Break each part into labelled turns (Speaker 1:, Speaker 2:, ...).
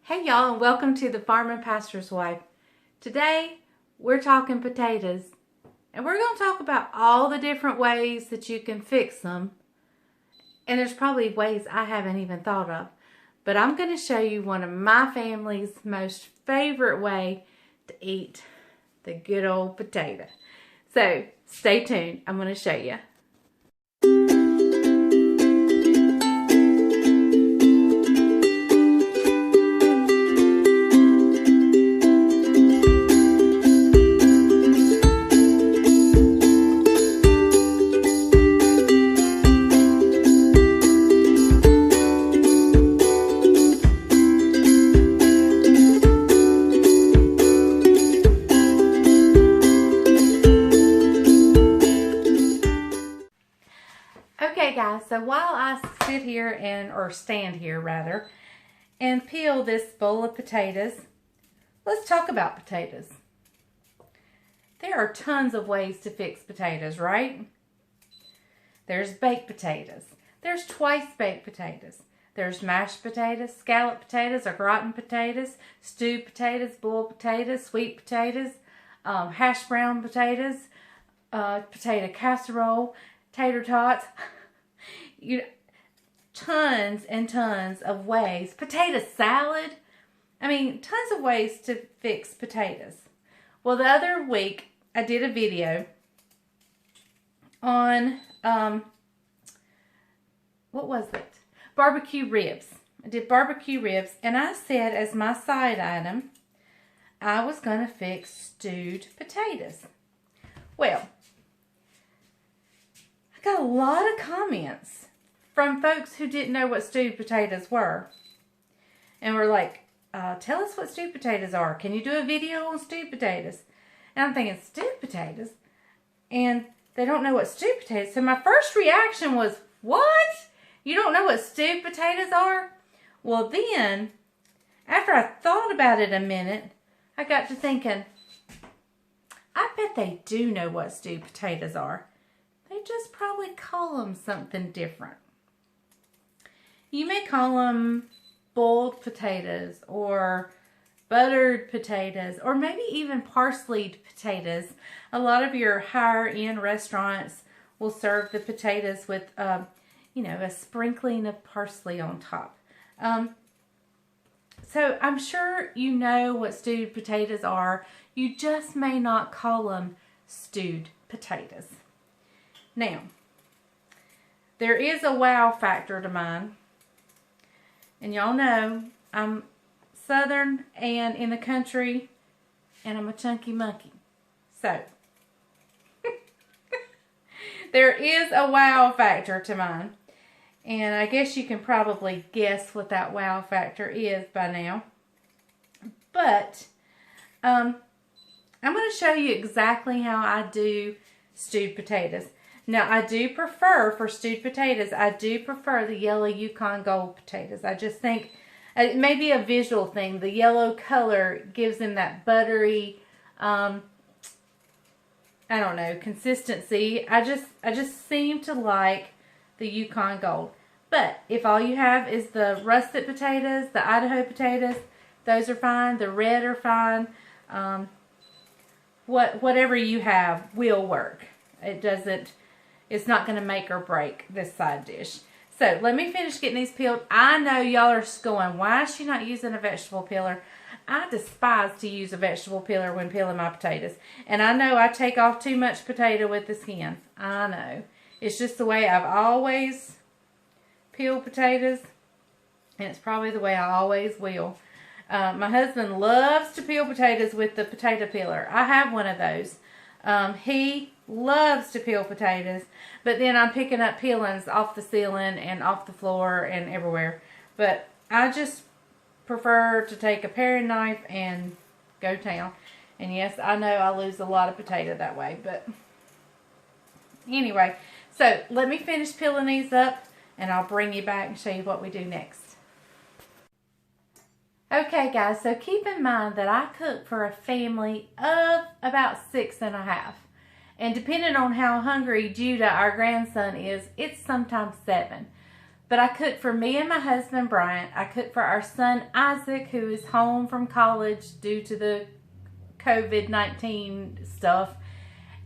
Speaker 1: Hey y'all, and welcome to the Farm and Pastor's Wife. Today we're talking potatoes, and we're going to talk about all the different ways that you can fix them. And there's probably ways I haven't even thought of, but I'm going to show you one of my family's most favorite way to eat the good old potato. So stay tuned, I'm going to show you. Okay guys, so while I sit here or stand here rather, and peel this bowl of potatoes, let's talk about potatoes. There are tons of ways to fix potatoes, right? There's baked potatoes. There's twice baked potatoes. There's mashed potatoes, scalloped potatoes, or gratin potatoes, stewed potatoes, boiled potatoes, sweet potatoes, hash brown potatoes, potato casserole, tater tots. Tons and tons of ways. Potato salad. I mean, tons of ways to fix potatoes. Well, the other week I did a video on what was it? Barbecue ribs. I did barbecue ribs, and I said as my side item I was going to fix stewed potatoes. Well, I got a lot of comments from folks who didn't know what stewed potatoes were. And were like, tell us what stewed potatoes are. Can you do a video on stewed potatoes? And I'm thinking, stewed potatoes? And they don't know what stewed potatoes. So my first reaction was, what? You don't know what stewed potatoes are? Well then, after I thought about it a minute, I got to thinking, I bet they do know what stewed potatoes are. They just probably call them something different. You may call them boiled potatoes or buttered potatoes or maybe even parsleyed potatoes. A lot of your higher end restaurants will serve the potatoes with, a sprinkling of parsley on top. So I'm sure you know what stewed potatoes are. You just may not call them stewed potatoes. Now, there is a wow factor to mine. And y'all know I'm southern and in the country, and I'm a chunky monkey. So, there is a wow factor to mine. And I guess you can probably guess what that wow factor is by now. But, I'm going to show you exactly how I do stewed potatoes. Now, I do prefer, for stewed potatoes, I do prefer the yellow Yukon Gold potatoes. I just think, it may be a visual thing, the yellow color gives them that buttery, I don't know, consistency. I just seem to like the Yukon Gold. But if all you have is the russet potatoes, the Idaho potatoes, those are fine. The red are fine. Whatever you have will work. It's not going to make or break this side dish. So, let me finish getting these peeled. I know y'all are going, why is she not using a vegetable peeler? I despise to use a vegetable peeler when peeling my potatoes. And I know I take off too much potato with the skin. I know. It's just the way I've always peeled potatoes. And it's probably the way I always will. My husband loves to peel potatoes with the potato peeler. I have one of those. He loves to peel potatoes, but then I'm picking up peelings off the ceiling and off the floor and everywhere. But I just prefer to take a paring knife and go down. And yes, I know I lose a lot of potato that way, but anyway. So let me finish peeling these up and I'll bring you back and show you what we do next. Okay guys, so keep in mind that I cook for a family of about 6.5. And depending on how hungry Judah, our grandson, is, it's sometimes 7. But I cook for me and my husband, Bryant. I cook for our son, Isaac, who is home from college due to the COVID-19 stuff.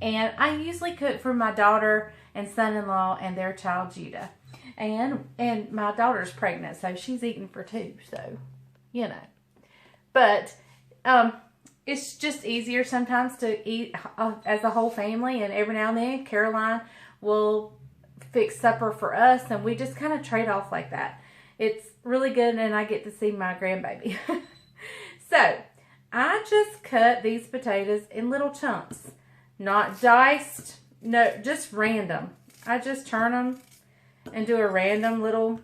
Speaker 1: And I usually cook for my daughter and son-in-law and their child, Judah. And my daughter's pregnant, so she's eating for two, so, you know. But it's just easier sometimes to eat as a whole family, and every now and then Caroline will fix supper for us, and we just kind of trade off like that. It's really good, and I get to see my grandbaby. So, I just cut these potatoes in little chunks. Not diced, no, just random. I just turn them and do a random little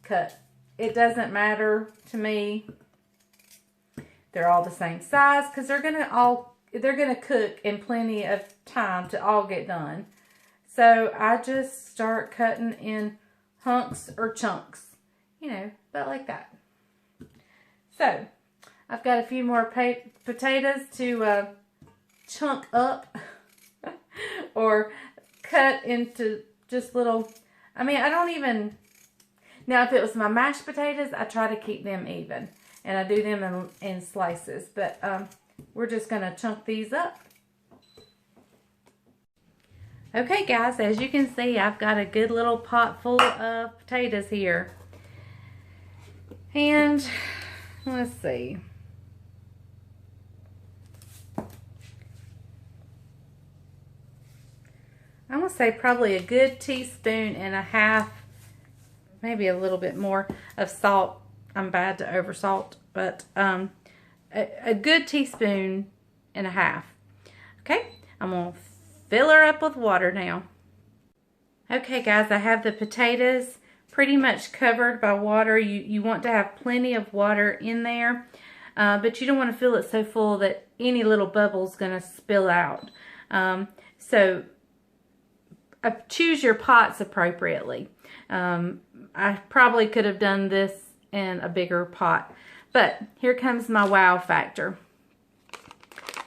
Speaker 1: cut. It doesn't matter to me. They're all the same size because they're gonna cook in plenty of time to all get done. So I just start cutting in hunks or chunks, you know, about like that. So I've got a few more potatoes to chunk up or cut into just little, I mean, I don't even, now if it was my mashed potatoes, I try to keep them even. And I do them in slices. But we're just going to chunk these up. Okay, guys, as you can see, I've got a good little pot full of potatoes here. And let's see. I'm going to say probably a good teaspoon and a half, maybe a little bit more of salt. I'm bad to over salt, but a good teaspoon and a half. Okay, I'm going to fill her up with water now. Okay, guys, I have the potatoes pretty much covered by water. You want to have plenty of water in there, but you don't want to fill it so full that any little bubble is going to spill out. So choose your pots appropriately. I probably could have done this in a bigger pot. But here comes my wow factor.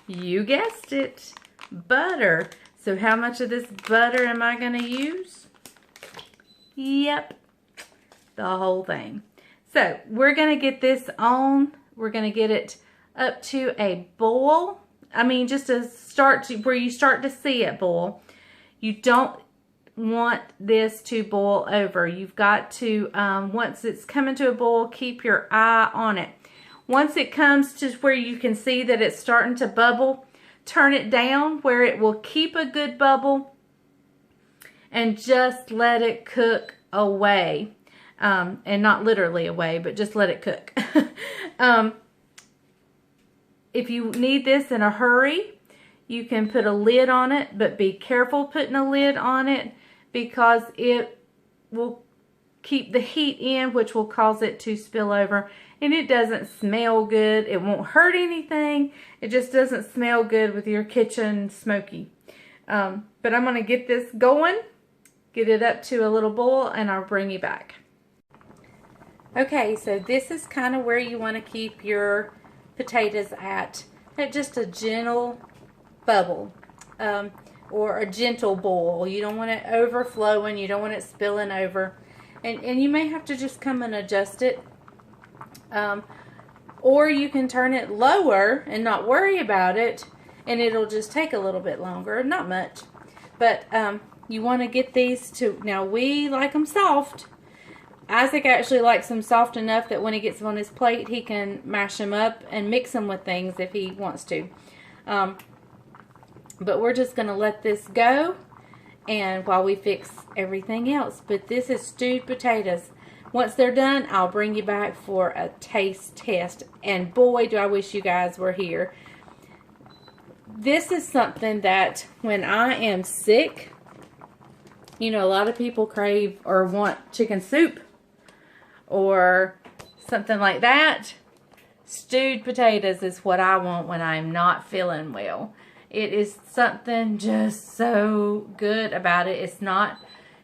Speaker 1: You guessed it, butter. So how much of this butter am I going to use? Yep, the whole thing. So we're going to get this on. We're going to get it up to a boil. I mean, just to start to where you start to see it boil. You don't want this to boil over. You've got to, once it's coming to a boil, keep your eye on it. Once it comes to where you can see that it's starting to bubble, turn it down where it will keep a good bubble and just let it cook away. And not literally away, but just let it cook. If you need this in a hurry, you can put a lid on it, but be careful putting a lid on it, because it will keep the heat in, which will cause it to spill over. And it doesn't smell good. It won't hurt anything. It just doesn't smell good with your kitchen smoky. But I'm going to get this going, get it up to a little boil, and I'll bring you back. Okay, so this is kind of where you want to keep your potatoes at just a gentle bubble. Or a gentle boil. You don't want it overflowing. You don't want it spilling over. And you may have to just come and adjust it. Or you can turn it lower and not worry about it. And it'll just take a little bit longer. Not much. But you want to get these to... Now, we like them soft. Isaac actually likes them soft enough that when he gets them on his plate, he can mash them up and mix them with things if he wants to. But we're just going to let this go and while we fix everything else. But this is stewed potatoes. Once they're done, I'll bring you back for a taste test. And boy, do I wish you guys were here. This is something that when I am sick, you know, a lot of people crave or want chicken soup or something like that. Stewed potatoes is what I want when I'm not feeling well. It is something just so good about it. It's not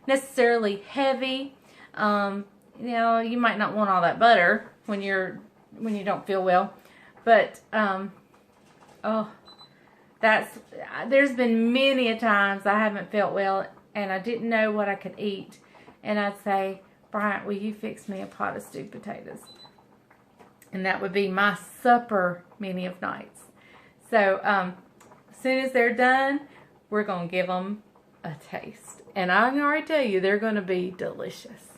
Speaker 1: necessarily heavy. You know, you might not want all that butter when you don't feel well. But there's been many a times I haven't felt well and I didn't know what I could eat. And I'd say, Bryant, will you fix me a pot of stewed potatoes? And that would be my supper many of nights. So, as soon as they're done, we're going to give them a taste. And I can already tell you, they're going to be delicious.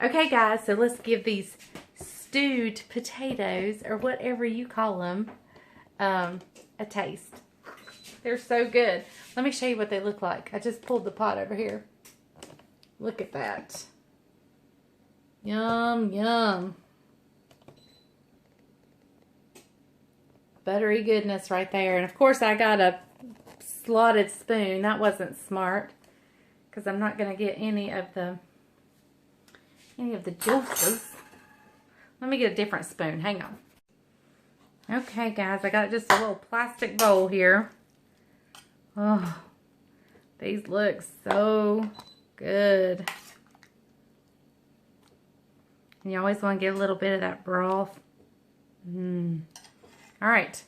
Speaker 1: Okay, guys, so let's give these stewed potatoes, or whatever you call them, a taste. They're so good. Let me show you what they look like. I just pulled the pot over here. Look at that. Yum, yum. Buttery goodness right there. And of course I got a slotted spoon. That wasn't smart, because I'm not going to get any of the juices. Let me get a different spoon. Hang on. Okay, guys, I got just a little plastic bowl here. Oh, these look so good. And you always want to get a little bit of that broth. All right,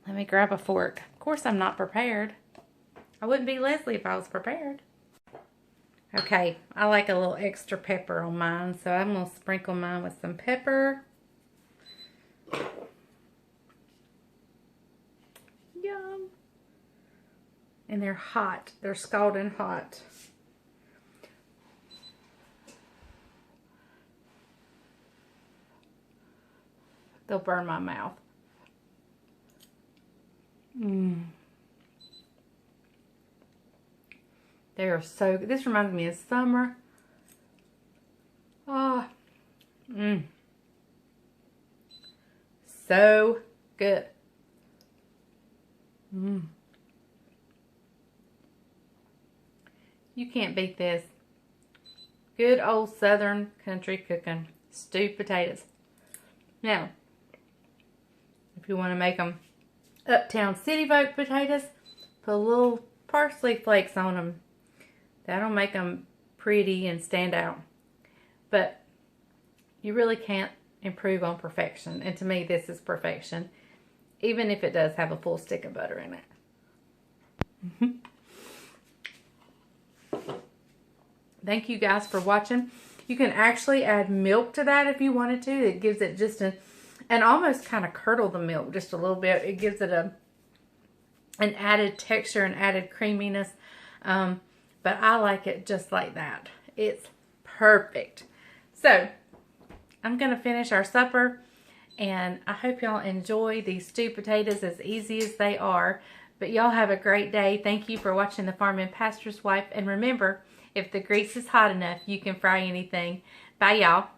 Speaker 1: let me grab a fork. Of course, I'm not prepared. I wouldn't be Leslie if I was prepared. Okay, I like a little extra pepper on mine, so I'm going to sprinkle mine with some pepper. Yum. And they're hot. They're scalding hot. They'll burn my mouth. They are so good. This reminds me of summer. Oh. So good. You can't beat this. Good old Southern country cooking. Stewed potatoes. Now, if you want to make them Uptown City Folk potatoes, put a little parsley flakes on them. That'll make them pretty and stand out. But you really can't improve on perfection. And to me, this is perfection. Even if it does have a full stick of butter in it. Thank you guys for watching. You can actually add milk to that if you wanted to. It gives it just and almost kind of curdle the milk just a little bit. It gives it an added texture and added creaminess. But I like it just like that. It's perfect. So, I'm going to finish our supper. And I hope y'all enjoy these stewed potatoes, as easy as they are. But y'all have a great day. Thank you for watching The Farm and Pastor's Wife. And remember, if the grease is hot enough, you can fry anything. Bye, y'all.